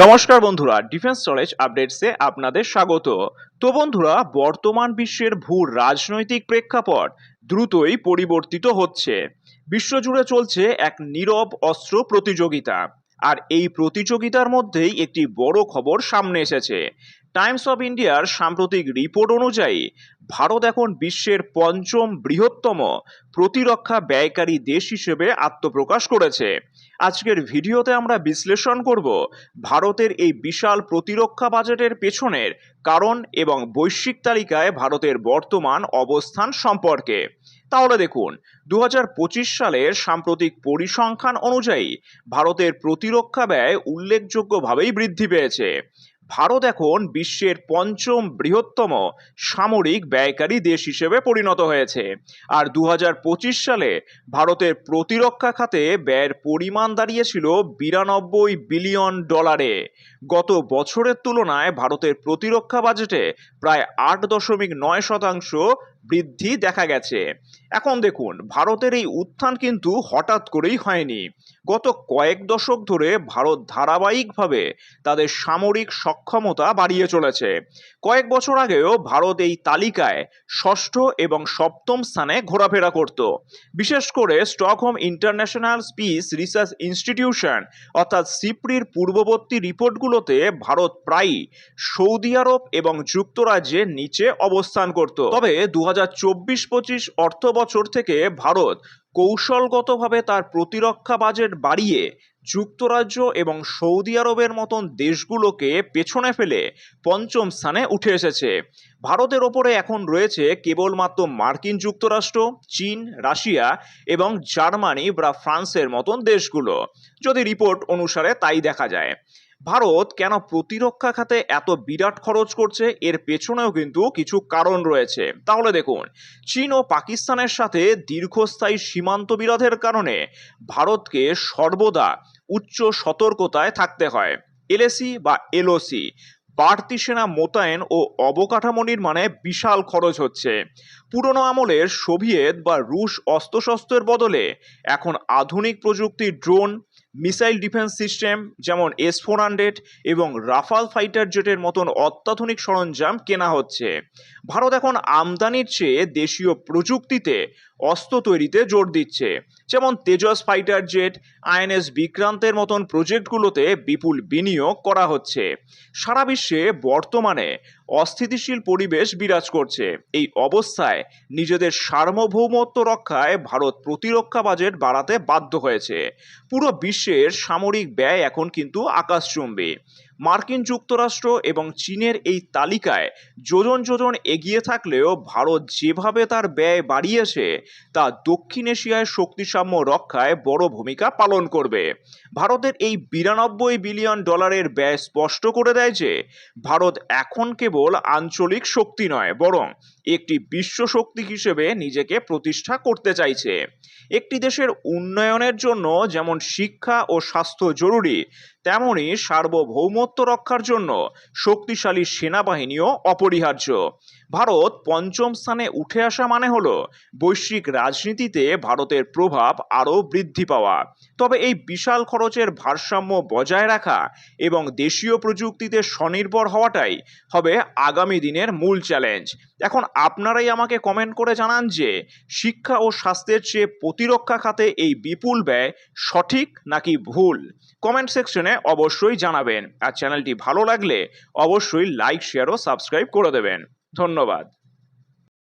নমস্কার বন্ধুরা, defence knowledge আপডেটসে আপনাদের স্বাগত। তো বন্ধুরা, বর্তমান বিশ্বের ভূ রাজনৈতিক প্রেক্ষাপট দ্রুতই পরিবর্তিত হচ্ছে। বিশ্বজুড়ে চলছে এক নীরব অস্ত্র প্রতিযোগিতা, আর এই প্রতিযোগিতার মধ্যেই একটি বড় খবর সামনে এসেছে। টাইমস অফ ইন্ডিয়ার সাম্প্রতিক রিপোর্ট অনুযায়ী ভারত এখন বিশ্বের পঞ্চম বৃহত্তম প্রতিরক্ষা ব্যয়কারী দেশ হিসেবে আত্মপ্রকাশ করেছে। আজকের ভিডিওতে আমরা বিশ্লেষণ করব ভারতের এই বিশাল প্রতিরক্ষা বাজেটের পেছনের কারণ এবং বৈশ্বিক তালিকায় ভারতের বর্তমান অবস্থান সম্পর্কে। তাহলে দেখুন, 2025 সালের সাম্প্রতিক পরিসংখ্যান অনুযায়ী ভারতের প্রতিরক্ষা ব্যয় উল্লেখযোগ্যভাবেই বৃদ্ধি পেয়েছে। ভারত এখন বিশ্বের পঞ্চম বৃহত্তম সামরিক ব্যয়কারী দেশ হিসেবে পরিণত হয়েছে। আর 2025 সালে ভারতের প্রতিরক্ষা খাতে ব্যয়ের পরিমাণ দাঁড়িয়েছিল 92 বিলিয়ন ডলারে। গত বছরের তুলনায় ভারতের প্রতিরক্ষা বাজেটে প্রায় 8.9% বৃদ্ধি দেখা গেছে। এখন দেখুন, ভারতের এই উত্থান কিন্তু হঠাৎ করেই হয়নি। গত কয়েক দশক ধরে ভারত ধারাবাহিকভাবে তাদের সামরিক সক্ষমতা বাড়িয়ে চলেছে। কয়েক বছর আগেও ভারত এই তালিকায় ষষ্ঠ এবং সপ্তম স্থানে ঘোরাফেরা করত। বিশেষ করে Stockholm international piece research institution অর্থাৎ সিপ্রির পূর্ববর্তী রিপোর্টগুলোতে ভারত প্রায়ই সৌদি আরব এবং যুক্তরাজ্যের নিচে অবস্থান করত। তবে 2024-25 অর্থ বছর থেকে ভারত কৌশলগতভাবে তার প্রতিরক্ষা বাজেট বাড়িয়ে যুক্তরাজ্য এবং সৌদি আরবের মতন দেশগুলোকে পেছনে ফেলে পঞ্চম স্থানে উঠে এসেছে। ভারতের ওপরে এখন রয়েছে কেবলমাত্র মার্কিন যুক্তরাষ্ট্র, চীন, রাশিয়া এবং জার্মানি বা ফ্রান্সের মতন দেশগুলো, যদি রিপোর্ট অনুসারে তাই দেখা যায়। ভারত কেন প্রতিরক্ষা খাতে এত বিরাট খরচ করছে, এর পেছনেও কিন্তু কিছু কারণ রয়েছে। তাহলে দেখুন, চীন ও পাকিস্তানের সাথে দীর্ঘস্থায়ী সীমান্ত বিরোধের কারণে ভারতকে সর্বদা উচ্চ সতর্কতায় থাকতে হয়। এলএসি বা এলওসি, বাড়তি সেনা মোতায়েন ও অবকাঠামো নির্মাণে বিশাল খরচ হচ্ছে। পুরনো আমলের সোভিয়েত বা রুশ অস্ত্রশস্ত্রের বদলে এখন আধুনিক প্রযুক্তির ড্রোন, মিসাইল ডিফেন্স সিস্টেম যেমন S-400 এবং রাফাল ফাইটার জেটের মতন অত্যাধুনিক সরঞ্জাম কেনা হচ্ছে। ভারত এখন আমদানির চেয়ে দেশীয় প্রযুক্তিতে অস্ত্র তৈরিতে জোর দিচ্ছে, যেমন তেজস ফাইটার জেট, INS বিক্রান্তের মতন প্রজেক্টগুলোতে বিপুল বিনিয়োগ করা হচ্ছে। সারা বিশ্বে বর্তমানে অস্থিতিশীল পরিবেশ বিরাজ করছে। এই অবস্থায় নিজেদের সার্বভৌমত্ব রক্ষায় ভারত প্রতিরক্ষা বাজেট বাড়াতে বাধ্য হয়েছে। পুরো বিশ্বের সামরিক ব্যয় এখন কিন্তু আকাশচুম্বী। মার্কিন যুক্তরাষ্ট্র এবং চীনের এই তালিকায় যোজন যোজন এগিয়ে থাকলেও ভারত যেভাবে তার ব্যয় বাড়িয়েছে তা দক্ষিণ এশিয়ায় শক্তিসাম্য রক্ষায় বড় ভূমিকা পালন করবে। ভারতের এই 92 বিলিয়ন ডলারের ব্যয় স্পষ্ট করে দেয় যে ভারত এখন কেবল আঞ্চলিক শক্তি নয়, বরং একটি বিশ্ব শক্তি হিসেবে নিজেকে প্রতিষ্ঠা করতে চাইছে। একটি দেশের উন্নয়নের জন্য যেমন শিক্ষা ও স্বাস্থ্য জরুরি, তেমনি সার্বভৌমত্ব রক্ষার জন্য শক্তিশালী সেনাবাহিনীও অপরিহার্য। ভারত পঞ্চম স্থানে উঠে আসা মানে হলো বৈশ্বিক রাজনীতিতে ভারতের প্রভাব আরও বৃদ্ধি পাওয়া। তবে এই বিশাল খরচের ভারসাম্য বজায় রাখা এবং দেশীয় প্রযুক্তিতে স্বনির্ভর হওয়াটাই হবে আগামী দিনের মূল চ্যালেঞ্জ। এখন আপনারাই আমাকে কমেন্ট করে জানান যে শিক্ষা ও স্বাস্থ্যের চেয়ে প্রতিরক্ষা খাতে এই বিপুল ব্যয় সঠিক নাকি ভুল। কমেন্ট সেকশনে অবশ্যই জানাবেন। আর চ্যানেলটি ভালো লাগলে অবশ্যই লাইক, শেয়ার ও সাবস্ক্রাইব করে দেবেন। ধন্যবাদ।